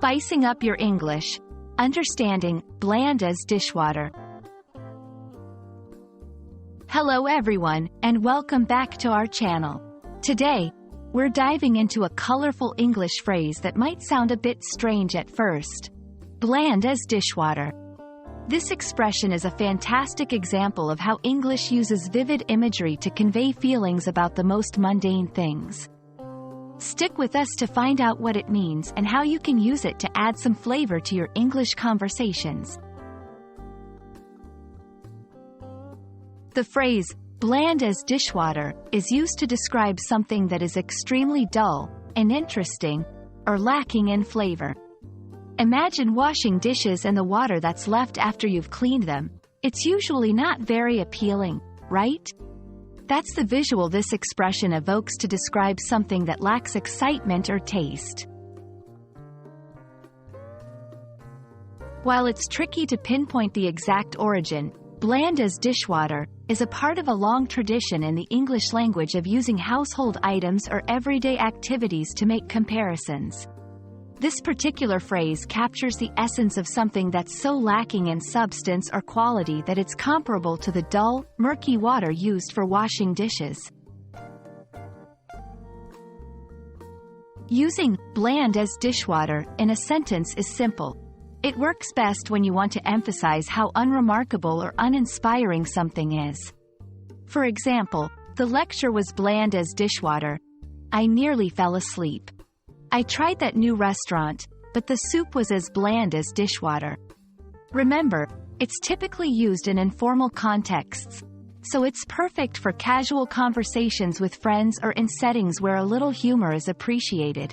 Spicing up your English. Understanding bland as dishwater. Hello everyone, and welcome back to our channel. Today, we're diving into a colorful English phrase that might sound a bit strange at first. Bland as dishwater. This expression is a fantastic example of how English uses vivid imagery to convey feelings about the most mundane things. Stick with us to find out what it means and how you can use it to add some flavor to your English conversations. The phrase, bland as dishwater, is used to describe something that is extremely dull, uninteresting, or lacking in flavor. Imagine washing dishes and the water that's left after you've cleaned them. It's usually not very appealing, right? That's the visual this expression evokes to describe something that lacks excitement or taste. While it's tricky to pinpoint the exact origin, bland as dishwater is a part of a long tradition in the English language of using household items or everyday activities to make comparisons. This particular phrase captures the essence of something that's so lacking in substance or quality that it's comparable to the dull, murky water used for washing dishes. Using bland as dishwater in a sentence is simple. It works best when you want to emphasize how unremarkable or uninspiring something is. For example, the lecture was bland as dishwater. I nearly fell asleep. I tried that new restaurant, but the soup was as bland as dishwater. Remember, it's typically used in informal contexts, so it's perfect for casual conversations with friends or in settings where a little humor is appreciated.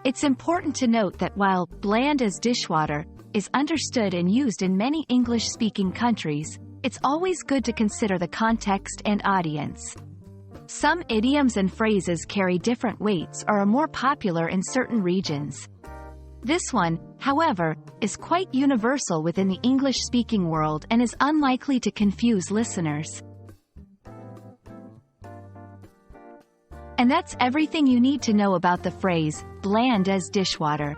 It's important to note that while bland as dishwater is understood and used in many English-speaking countries, it's always good to consider the context and audience. Some idioms and phrases carry different weights or are more popular in certain regions. This one, however, is quite universal within the English-speaking world and is unlikely to confuse listeners. And that's everything you need to know about the phrase, bland as dishwater.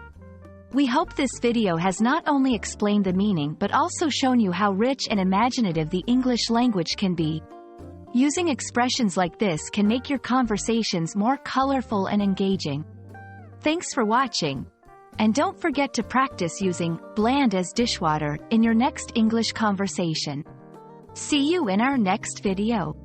We hope this video has not only explained the meaning but also shown you how rich and imaginative the English language can be. Using expressions like this can make your conversations more colorful and engaging. Thanks for watching. And don't forget to practice using bland as dishwater in your next English conversation. See you in our next video.